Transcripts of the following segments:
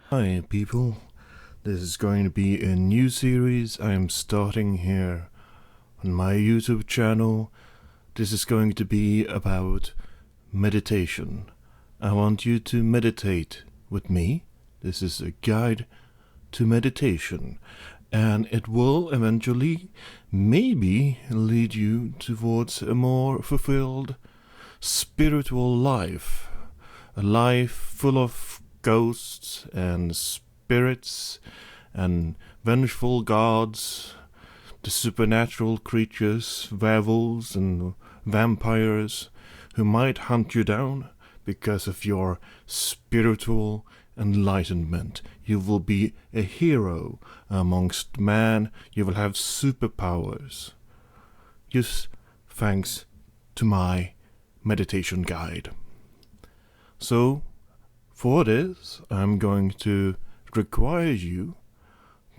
Hi, people. This is going to be a new series I am starting here on my YouTube channel. This is going to be about meditation. I want you to meditate with me. This is a guide to meditation, and it will eventually maybe lead you towards a more fulfilled spiritual life. A life full of ghosts and spirits and vengeful gods, the supernatural creatures, werewolves and vampires who might hunt you down because of your spiritual enlightenment. You will be a hero amongst man. You will have superpowers. Just thanks to my meditation guide. So, for this, I'm going to require you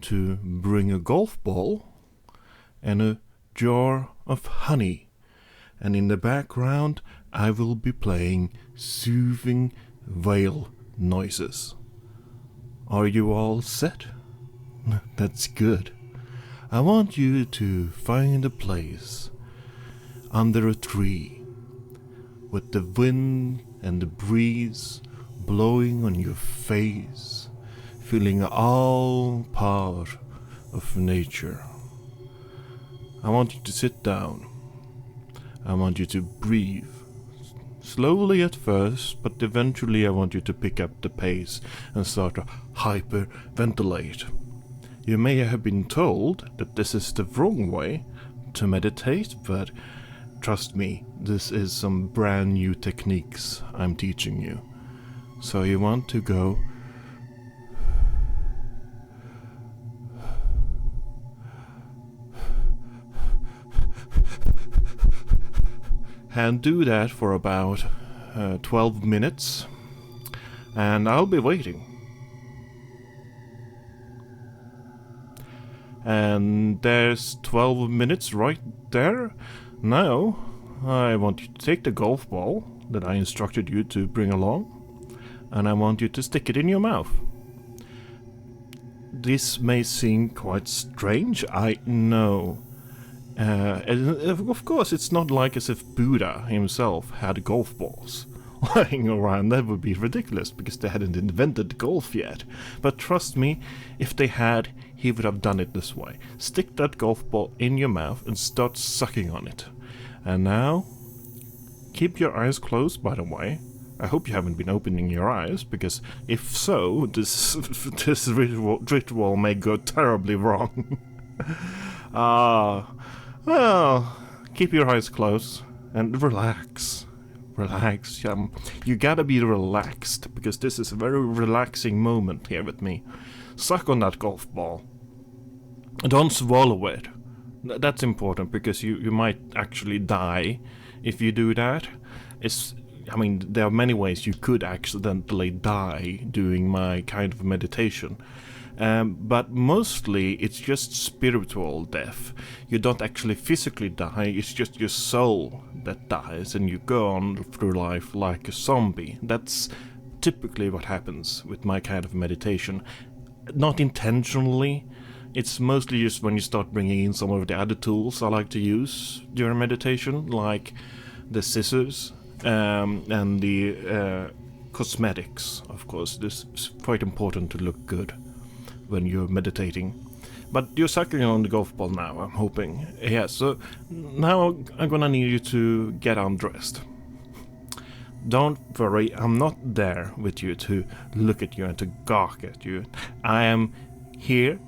to bring a golf ball and a jar of honey. And in the background, I will be playing soothing whale noises. Are you all set? That's good. I want you to find a place under a tree with the wind and the breeze blowing on your face, feeling all part of nature. I want you to sit down. I want you to breathe. Slowly at first, but eventually I want you to pick up the pace and start to hyperventilate. You may have been told that this is the wrong way to meditate, but trust me, this is some brand new techniques I'm teaching you. So you want to go and do that for about 12 minutes, and I'll be waiting. And there's 12 minutes right there. Now, I want you to take the golf ball that I instructed you to bring along, and I want you to stick it in your mouth. This may seem quite strange, I know. And of course, it's not like as if Buddha himself had golf balls lying around. That would be ridiculous, because they hadn't invented golf yet. But trust me, if they had, he would have done it this way. Stick that golf ball in your mouth and start sucking on it. And now, keep your eyes closed, by the way. I hope you haven't been opening your eyes, because if so, this ritual may go terribly wrong. Well, keep your eyes closed and relax. Relax. You gotta be relaxed, because this is a very relaxing moment here with me. Suck on that golf ball. Don't swallow it. That's important, because you might actually die if you do that. There are many ways you could accidentally die doing my kind of meditation. But mostly it's just spiritual death. You don't actually physically die, it's just your soul that dies, and you go on through life like a zombie. That's typically what happens with my kind of meditation. Not intentionally. It's mostly just when you start bringing in some of the other tools I like to use during meditation, like the scissors and the cosmetics, of course. This is quite important to look good when you're meditating. But you're sucking on the golf ball now, I'm hoping. Yeah, so now I'm gonna need you to get undressed. Don't worry, I'm not there with you to look at you and to gawk at you. I am here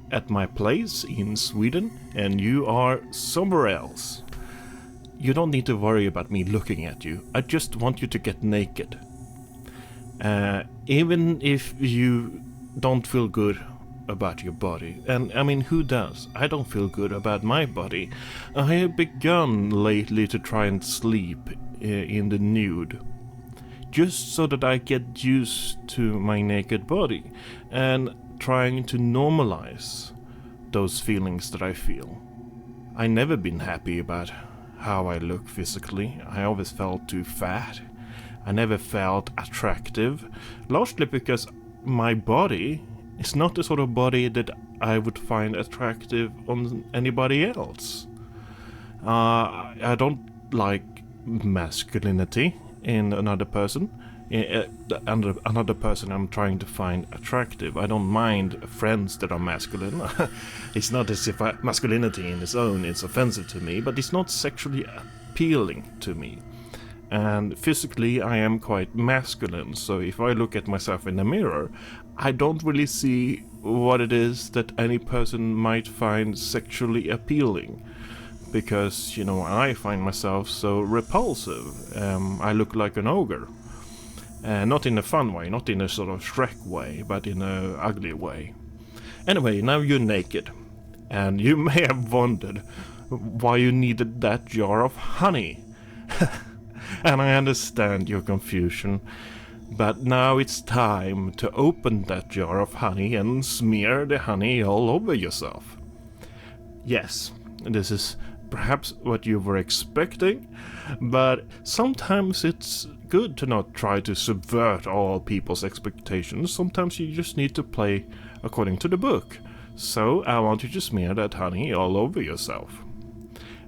at my place in Sweden, and you are somewhere else. You don't need to worry about me looking at you. I just want you to get naked. Even if you don't feel good about your body. And who does? I don't feel good about my body. I have begun lately to try and sleep in the nude, just so that I get used to my naked body, and trying to normalize those feelings that I feel. I never been happy about how I look physically. I always felt too fat. I never felt attractive, largely because my body is not the sort of body that I would find attractive on anybody else. I don't like masculinity in another person. Another person I'm trying to find attractive. I don't mind friends that are masculine. It's not as if masculinity in its own is offensive to me, but it's not sexually appealing to me. And physically I am quite masculine, so if I look at myself in the mirror, I don't really see what it is that any person might find sexually appealing. Because, you know, I find myself so repulsive. I look like an ogre. Not in a fun way, not in a sort of Shrek way, but in a ugly way. Anyway, now you're naked. And you may have wondered why you needed that jar of honey. And I understand your confusion, but now it's time to open that jar of honey and smear the honey all over yourself. Yes, this is perhaps what you were expecting, but sometimes it's good to not try to subvert all people's expectations. Sometimes you just need to play according to the book. So I want you to smear that honey all over yourself.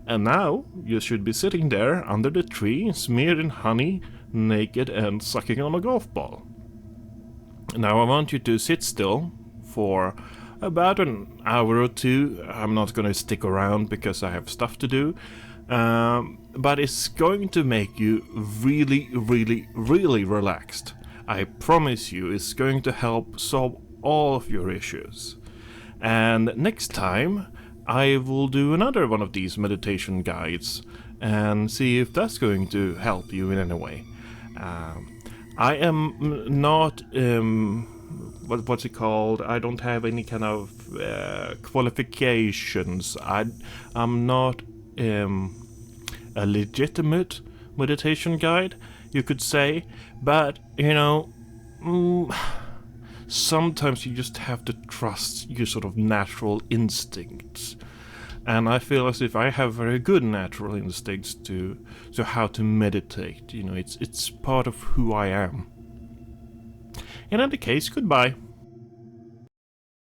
And now you should be sitting there under the tree, smeared in honey, naked and sucking on a golf ball. Now I want you to sit still for about an hour or two. I'm not going to stick around because I have stuff to do. But it's going to make you really, really, really relaxed. I promise you it's going to help solve all of your issues. And next time I will do another one of these meditation guides and see if that's going to help you in any way. I am not, what's it called? I don't have any kind of qualifications. I'm not a legitimate meditation guide, you could say, but, you know, sometimes you just have to trust your sort of natural instincts. And I feel as if I have very good natural instincts to how to meditate. You know, it's part of who I am. In any case, goodbye.